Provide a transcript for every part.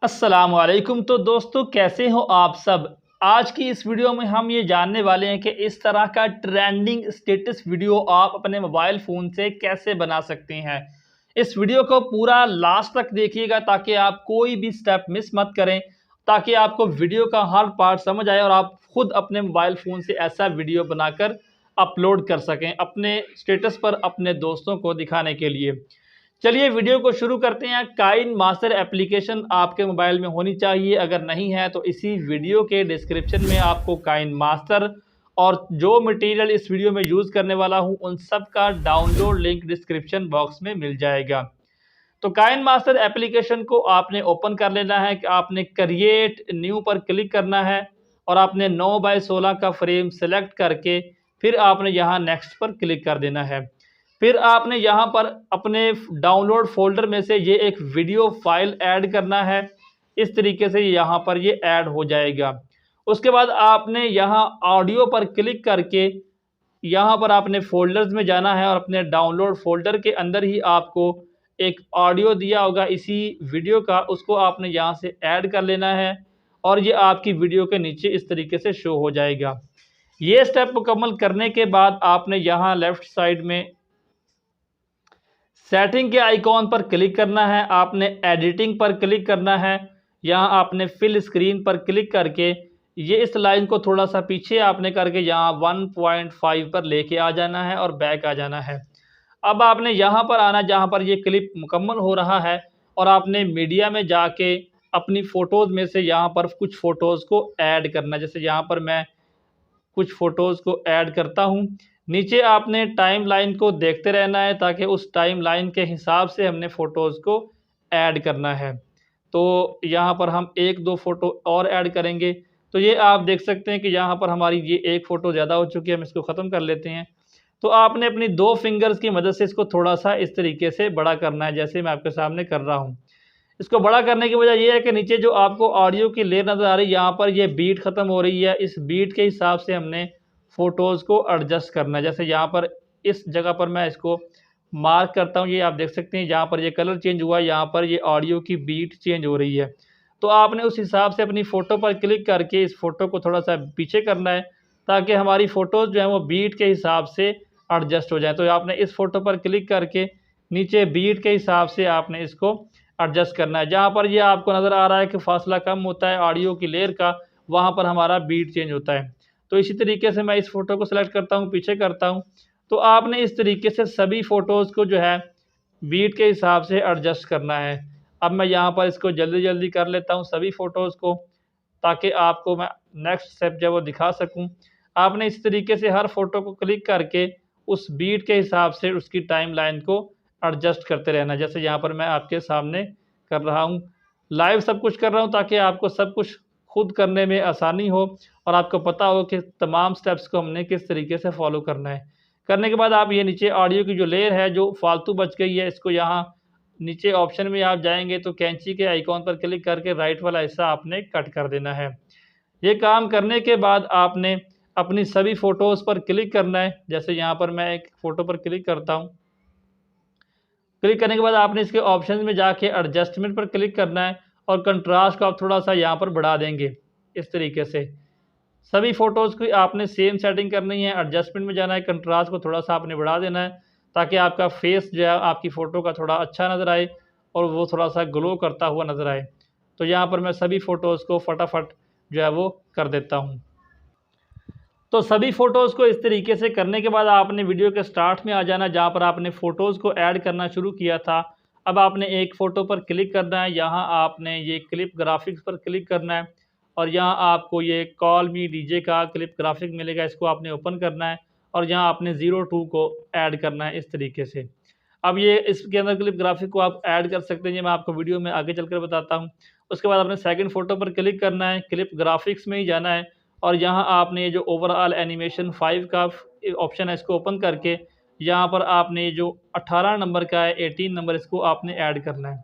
अस्सलाम वालेकुम। तो दोस्तों, कैसे हो आप सब। आज की इस वीडियो में हम ये जानने वाले हैं कि इस तरह का ट्रेंडिंग स्टेटस वीडियो आप अपने मोबाइल फ़ोन से कैसे बना सकते हैं। इस वीडियो को पूरा लास्ट तक देखिएगा ताकि आप कोई भी स्टेप मिस मत करें, ताकि आपको वीडियो का हर पार्ट समझ आए और आप खुद अपने मोबाइल फ़ोन से ऐसा वीडियो बनाकर अपलोड कर सकें अपने स्टेटस पर अपने दोस्तों को दिखाने के लिए। चलिए वीडियो को शुरू करते हैं। काइन मास्टर एप्लीकेशन आपके मोबाइल में होनी चाहिए, अगर नहीं है तो इसी वीडियो के डिस्क्रिप्शन में आपको काइन मास्टर और जो मटेरियल इस वीडियो में यूज़ करने वाला हूं उन सब का डाउनलोड लिंक डिस्क्रिप्शन बॉक्स में मिल जाएगा। तो काइन मास्टर एप्लीकेशन को आपने ओपन कर लेना है कि आपने क्रिएट न्यू पर क्लिक करना है और आपने 9x16 का फ्रेम सेलेक्ट करके फिर आपने यहाँ नेक्स्ट पर क्लिक कर देना है। फिर आपने यहाँ पर अपने डाउनलोड फोल्डर में से ये एक वीडियो फाइल ऐड करना है। इस तरीके से यहाँ पर ये ऐड हो जाएगा। उसके बाद आपने यहाँ ऑडियो पर क्लिक करके यहाँ पर आपने फ़ोल्डर्स में जाना है और अपने डाउनलोड फ़ोल्डर के अंदर ही आपको एक ऑडियो दिया होगा इसी वीडियो का, उसको आपने यहाँ से ऐड कर लेना है और ये आपकी वीडियो के नीचे इस तरीके से शो हो जाएगा। ये स्टेप मुकम्मल करने के बाद आपने यहाँ लेफ़्ट साइड में सेटिंग के आइकॉन पर क्लिक करना है, आपने एडिटिंग पर क्लिक करना है, यहाँ आपने फिल स्क्रीन पर क्लिक करके ये इस लाइन को थोड़ा सा पीछे आपने करके यहाँ 1.5 पर लेके आ जाना है और बैक आ जाना है। अब आपने यहाँ पर आना जहाँ पर ये क्लिप मुकम्मल हो रहा है और आपने मीडिया में जाके अपनी फ़ोटोज़ में से यहाँ पर कुछ फ़ोटोज़ को ऐड करना। जैसे यहाँ पर मैं कुछ फ़ोटोज़ को ऐड करता हूँ। नीचे आपने टाइमलाइन को देखते रहना है ताकि उस टाइमलाइन के हिसाब से हमने फ़ोटोज़ को ऐड करना है। तो यहाँ पर हम 1-2 फ़ोटो और ऐड करेंगे। तो ये आप देख सकते हैं कि यहाँ पर हमारी ये एक फ़ोटो ज़्यादा हो चुकी है, हम इसको ख़त्म कर लेते हैं। तो आपने अपनी 2 फ़िंगर्स की मदद से इसको थोड़ा-सा इस तरीके से बड़ा करना है, जैसे मैं आपके सामने कर रहा हूँ। इसको बड़ा करने की वजह ये है कि नीचे जो आपको ऑडियो की लेयर नज़र आ रही है, यहाँ पर ये बीट ख़त्म हो रही है। इस बीट के हिसाब से हमने फ़ोटोज़ को एडजस्ट करना है। जैसे यहाँ पर इस जगह पर मैं इसको मार्क करता हूँ, ये आप देख सकते हैं जहाँ पर ये कलर चेंज हुआ है, यहाँ पर ये ऑडियो की बीट चेंज हो रही है। तो आपने उस हिसाब से अपनी फ़ोटो पर क्लिक करके इस फ़ोटो को थोड़ा-सा पीछे करना है ताकि हमारी फ़ोटोज़ जो हैं वो बीट के हिसाब से एडजस्ट हो जाएँ। तो आपने इस फ़ोटो पर क्लिक करके नीचे बीट के हिसाब से आपने इसको एडजस्ट करना है। जहाँ पर ये आपको नज़र आ रहा है कि फ़ासला कम होता है ऑडियो की लेयर का, वहाँ पर हमारा बीट चेंज होता है। तो इसी तरीके से मैं इस फ़ोटो को सेलेक्ट करता हूँ, पीछे करता हूँ। तो आपने इस तरीके से सभी फ़ोटोज़ को जो है बीट के हिसाब से एडजस्ट करना है। अब मैं यहाँ पर इसको जल्दी-जल्दी कर लेता हूँ सभी फ़ोटोज़ को, ताकि आपको मैं नेक्स्ट स्टेप जो है वो दिखा सकूँ। आपने इस तरीके से हर फ़ोटो को क्लिक करके उस बीट के हिसाब से उसकी टाइमलाइन को एडजस्ट करते रहना। जैसे यहाँ पर मैं आपके सामने कर रहा हूँ। लाइव सब कुछ कर रहा हूँ ताकि आपको सब कुछ खुद करने में आसानी हो और आपको पता हो कि तमाम स्टेप्स को हमने किस तरीके से फ़ॉलो करना है। करने के बाद आप ये नीचे ऑडियो की जो लेयर है जो फ़ालतू बच गई है, इसको यहाँ नीचे ऑप्शन में आप जाएँगे तो कैंची के आइकॉन पर क्लिक करके राइट वाला हिस्सा आपने कट कर देना है। ये काम करने के बाद आपने अपनी सभी फ़ोटोज़ पर क्लिक करना है। जैसे यहाँ पर मैं एक फ़ोटो पर क्लिक करता हूँ। क्लिक करने के बाद आपने इसके ऑप्शंस में जाके एडजस्टमेंट पर क्लिक करना है और कंट्रास्ट को आप थोड़ा-सा यहाँ पर बढ़ा देंगे, इस तरीके से। सभी फ़ोटोज़ की आपने सेम सेटिंग करनी है, एडजस्टमेंट में जाना है, कंट्रास्ट को थोड़ा-सा आपने बढ़ा देना है, ताकि आपका फेस जो है आपकी फ़ोटो का थोड़ा अच्छा नज़र आए और वो थोड़ा-सा ग्लो करता हुआ नज़र आए। तो यहाँ पर मैं सभी फ़ोटोज़ को फटाफट जो है वो कर देता हूँ। तो सभी फ़ोटोज़ को इस तरीके से करने के बाद आपने वीडियो के स्टार्ट में आ जाना, जहाँ पर आपने फ़ोटोज़ को ऐड करना शुरू किया था। अब आपने एक फ़ोटो पर क्लिक करना है, यहाँ आपने ये क्लिप ग्राफ़िक्स पर क्लिक करना है और यहाँ आपको ये कॉल मी डीजे का क्लिप ग्राफ़िक मिलेगा, इसको आपने ओपन करना है और यहाँ आपने 02 को ऐड करना है इस तरीके से। अब ये इसके अंदर क्लिप ग्राफ़िक को आप ऐड कर सकते हैं, ये मैं आपको वीडियो में आगे चलकर बताता हूँ। उसके बाद आपने सेकंड फ़ोटो पर क्लिक करना है, क्लिप ग्राफ़िक्स में ही जाना है और यहाँ आपने ये जो ओवरऑल एनिमेशन 5 का ऑप्शन है, इसको ओपन करके यहाँ पर आपने ये जो 18 नंबर का है, 18 नंबर, इसको आपने ऐड करना है।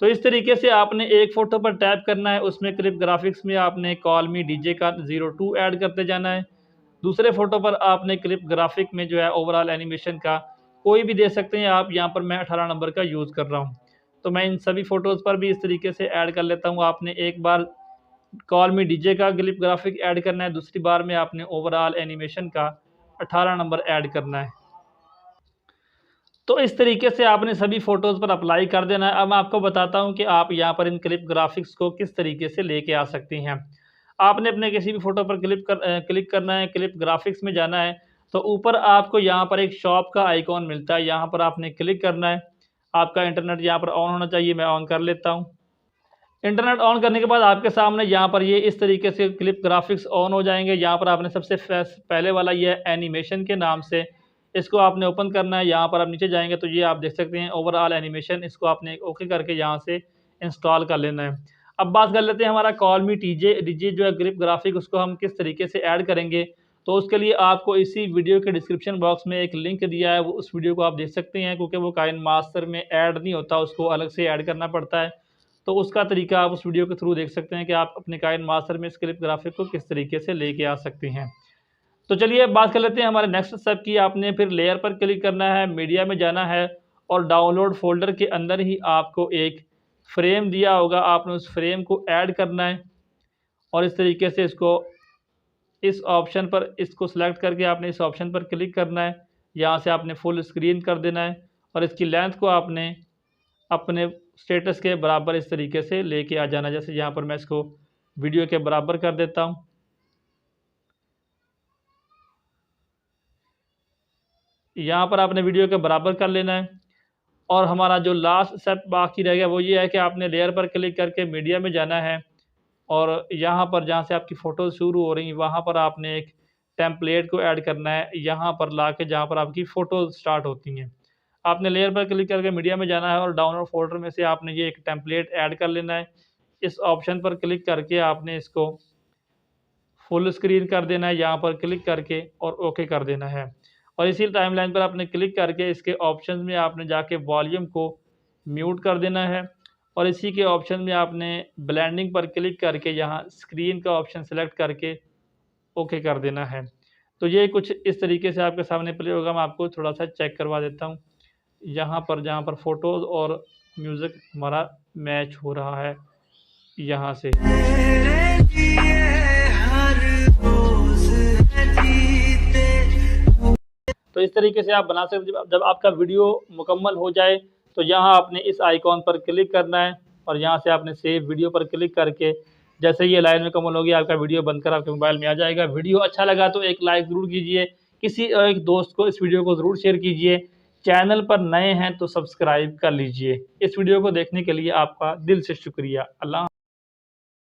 तो इस तरीके से आपने एक फ़ोटो पर टैप करना है, उसमें क्लिप ग्राफ़िक्स में आपने कॉल मी डीजे का 02 ऐड करते जाना है। दूसरे फ़ोटो पर आपने क्लिप ग्राफ़िक में जो है ओवरऑल एनिमेशन का कोई भी दे सकते हैं आप, यहाँ पर मैं 18 नंबर का यूज़ कर रहा हूँ। तो मैं इन सभी फ़ोटोज़ पर भी इस तरीके से ऐड कर लेता हूँ। आपने एक बार कॉल मी डीजे का क्लिप ग्राफिक ऐड करना है, दूसरी बार में आपने ओवरऑल एनिमेशन का 18 नंबर ऐड करना है। तो इस तरीके से आपने सभी फ़ोटोज़ पर अप्लाई कर देना है। अब मैं आपको बताता हूँ कि आप यहाँ पर इन क्लिप ग्राफिक्स को किस तरीके से लेके आ सकती हैं। आपने अपने किसी भी फ़ोटो पर क्लिक करना है, क्लिप ग्राफिक्स में जाना है, तो ऊपर आपको यहाँ पर एक शॉप का आइकॉन मिलता है, यहाँ पर आपने क्लिक करना है। आपका इंटरनेट यहाँ पर ऑन होना चाहिए, मैं ऑन कर लेता हूँ। इंटरनेट ऑन करने के बाद आपके सामने यहाँ पर ये इस तरीके से क्लिप ग्राफिक्स ऑन हो जाएंगे। यहाँ पर आपने सबसे पहले वाला ये एनिमेशन के नाम से इसको आपने ओपन करना है। यहाँ पर आप नीचे जाएंगे तो ये आप देख सकते हैं ओवरऑल एनिमेशन, इसको आपने ओके करके यहाँ से इंस्टॉल कर लेना है। अब बात कर लेते हैं हमारा कॉल मी डीजे जो है क्लिप ग्राफिक, उसको हम किस तरीके से ऐड करेंगे। तो उसके लिए आपको इसी वीडियो के डिस्क्रिप्शन बॉक्स में एक लिंक दिया है, वो उस वीडियो को आप देख सकते हैं, क्योंकि वो काइन मास्टर में ऐड नहीं होता, उसको अलग से ऐड करना पड़ता है। तो उसका तरीका आप उस वीडियो के थ्रू देख सकते हैं कि आप अपने काइन मास्टर में इस क्लिप ग्राफिक को किस तरीके से लेके आ सकते हैं। तो चलिए बात कर लेते हैं हमारे नेक्स्ट स्टेप की। आपने फिर लेयर पर क्लिक करना है, मीडिया में जाना है और डाउनलोड फोल्डर के अंदर ही आपको एक फ्रेम दिया होगा, आपने उस फ्रेम को ऐड करना है और इस तरीके से इसको इस ऑप्शन पर इसको सिलेक्ट करके आपने इस ऑप्शन पर क्लिक करना है। यहाँ से आपने फुल स्क्रीन कर देना है और इसकी लेंथ को आपने अपने स्टेटस के बराबर इस तरीके से लेके आ जाना। जैसे यहाँ पर मैं इसको वीडियो के बराबर कर देता हूँ। यहाँ पर आपने वीडियो के बराबर कर लेना है और हमारा जो लास्ट स्टेप बाकी रह गया वो ये है कि आपने लेयर पर क्लिक करके मीडिया में जाना है और यहाँ पर जहाँ से आपकी फ़ोटो शुरू हो रही हैं वहाँ पर आपने एक टेम्पलेट को ऐड करना है, यहाँ पर लाके जहाँ पर आपकी फ़ोटो स्टार्ट होती हैं। आपने लेयर पर क्लिक करके मीडिया में जाना है और डाउनलोड फ़ोल्डर में से आपने ये एक टेम्पलेट ऐड कर लेना है। इस ऑप्शन पर क्लिक करके आपने इसको फुल स्क्रीन कर देना है, यहाँ पर क्लिक करके और ओके कर देना है। और इसी टाइमलाइन पर आपने क्लिक करके इसके ऑप्शंस में आपने जाके वॉल्यूम को म्यूट कर देना है और इसी के ऑप्शन में आपने ब्लेंडिंग पर क्लिक करके यहाँ स्क्रीन का ऑप्शन सेलेक्ट करके ओके कर देना है। तो ये कुछ इस तरीके से आपके सामने प्ले होगा। मैं आपको थोड़ा सा चेक करवा देता हूँ। यहाँ पर जहाँ पर फ़ोटोज़ और म्यूज़िक हमारा मैच हो रहा है यहाँ से। तो इस तरीके से आप बना सकते हैं। जब आपका वीडियो मुकम्मल हो जाए तो यहाँ आपने इस आइकॉन पर क्लिक करना है और यहाँ से आपने सेव वीडियो पर क्लिक करके जैसे ये लाइन मुकम्मल होगी आपका वीडियो बनकर आपके मोबाइल में आ जाएगा। वीडियो अच्छा लगा तो एक लाइक ज़रूर कीजिए, किसी एक दोस्त को इस वीडियो को ज़रूर शेयर कीजिए। चैनल पर नए हैं तो सब्सक्राइब कर लीजिए। इस वीडियो को देखने के लिए आपका दिल से शुक्रिया। अल्लाह।